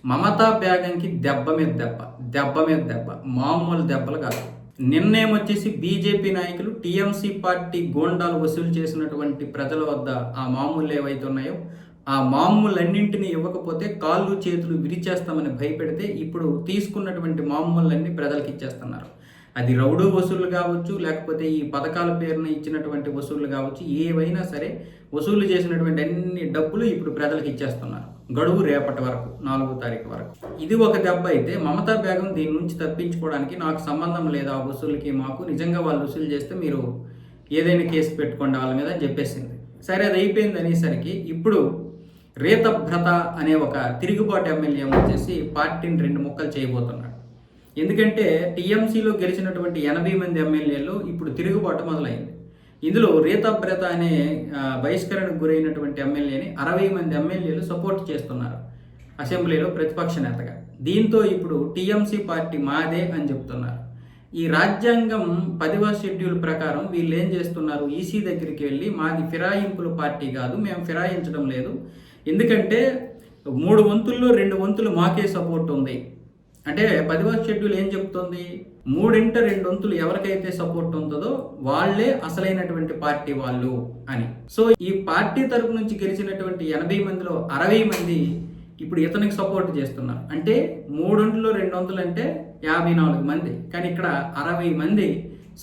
మమతా బేగంకి దెబ్బ మీద దెబ్బ, దెబ్బ మీద దెబ్బ, మామూలు దెబ్బలు కాదు. నిన్నేమొచ్చేసి బీజేపీ నాయకులు టీఎంసీ పార్టీ గోండాలు వసూలు చేసినటువంటి ప్రజల వద్ద ఆ మామూలు ఏవైతే ఉన్నాయో ఆ మామూలన్నింటినీ ఇవ్వకపోతే కాళ్ళు చేతులు విరిచేస్తామని భయపెడితే ఇప్పుడు తీసుకున్నటువంటి మామూలన్నీ ప్రజలకు ఇచ్చేస్తున్నారు. అది రౌడూ వసూళ్లు కావచ్చు, లేకపోతే ఈ పథకాల పేరున ఇచ్చినటువంటి వసూళ్లు కావచ్చు, ఏవైనా సరే వసూలు చేసినటువంటి అన్ని డబ్బులు ఇప్పుడు ప్రజలకు ఇచ్చేస్తున్నారు. గడువు రేపటి వరకు 4వ తారీఖు వరకు. ఇది ఒక దెబ్బ అయితే మమతా బేగం దీని నుంచి తప్పించుకోవడానికి నాకు సంబంధం లేదు ఆ వసూలుకి, మాకు నిజంగా వాళ్ళు వసూలు చేస్తే మీరు ఏదైనా కేసు పెట్టుకోండి వాళ్ళ మీద అని చెప్పేసింది. సరే, అది అయిపోయింది అనేసరికి ఇప్పుడు రేతభ్రత అనే ఒక తిరుగుబాటు ఎమ్మెల్యే వచ్చేసి పార్టీని 2 ముక్కలు చేయబోతున్నాడు. ఎందుకంటే టీఎంసీలో గెలిచినటువంటి 80 మంది ఎమ్మెల్యేలు ఇప్పుడు తిరుగుబాటు మొదలైంది. ఇందులో రేతభ్రత అనే బహిష్కరణకు గురైనటువంటి ఎమ్మెల్యేని 60 మంది ఎమ్మెల్యేలు సపోర్ట్ చేస్తున్నారు అసెంబ్లీలో ప్రతిపక్ష నేతగా. దీంతో ఇప్పుడు టీఎంసీ పార్టీ మాదే అని చెప్తున్నారు. ఈ రాజ్యాంగం 10వ షెడ్యూల్ ప్రకారం వీళ్ళు ఏం చేస్తున్నారు, ఈసీ దగ్గరికి వెళ్ళి మాది ఫిరాయింపుల పార్టీ కాదు, మేము ఫిరాయించడం లేదు, ఎందుకంటే 3 వంతుల్లో 2 వంతులు మాకే సపోర్ట్ ఉంది. అంటే 10వ షెడ్యూల్ ఏం చెప్తుంది, 3/2 వంతులు ఎవరికైతే సపోర్ట్ ఉంటుందో వాళ్ళే అసలైనటువంటి పార్టీ వాళ్ళు అని. సో ఈ పార్టీ తరపు నుంచి గెలిచినటువంటి 80 మందిలో 60 మంది ఇప్పుడు ఇతనికి సపోర్ట్ చేస్తున్నారు. అంటే 3/2 వంతులు అంటే 54 మంది, కానీ ఇక్కడ 60 మంది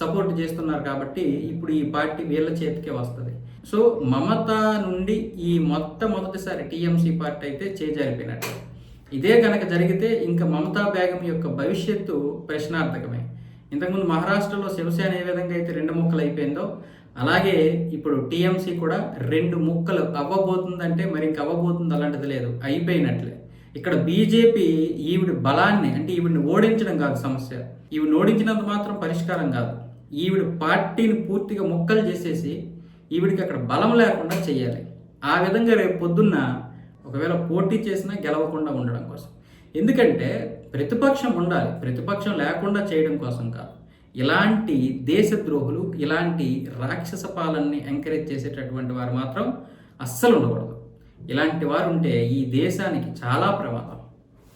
సపోర్ట్ చేస్తున్నారు. కాబట్టి ఇప్పుడు ఈ పార్టీ వీళ్ళ చేతికే వస్తుంది. సో మమతా నుండి ఈ మొదటిసారి టీఎంసీ పార్టీ అయితే చేజారిపోయినట్టు. ఇదే కనుక జరిగితే ఇంకా మమతా బేగం యొక్క భవిష్యత్తు ప్రశ్నార్థకమే. ఇంతకుముందు మహారాష్ట్రలో శివసేన ఏ విధంగా అయితే 2 ముక్కలు అయిపోయిందో అలాగే ఇప్పుడు టీఎంసీ కూడా 2 ముక్కలు అవ్వబోతుందంటే మరి ఇంక అవ్వబోతుంది అలాంటిది లేదు, అయిపోయినట్లే. ఇక్కడ బీజేపీ ఈవిడ బలాన్ని, అంటే ఈవిడిని ఓడించడం కాదు సమస్య, ఈవిడిని ఓడించినంత మాత్రం పరిష్కారం కాదు, ఈవిడ పార్టీని పూర్తిగా ముక్కలు చేసేసి ఈవిడికి అక్కడ బలం లేకుండా చేయాలి. ఆ విధంగా రేపు పొద్దున్న ఒకవేళ పోటీ చేసినా గెలవకుండా ఉండడం కోసం. ఎందుకంటే ప్రతిపక్షం ఉండాలి, ప్రతిపక్షం లేకుండా చేయడం కోసం కాదు. ఇలాంటి దేశద్రోహులు, ఇలాంటి రాక్షస పాలనని ఎంకరేజ్ చేసేటటువంటి వారు మాత్రం అస్సలు ఉండకూడదు. ఇలాంటి వారు ఉంటే ఈ దేశానికి చాలా ప్రమాదం.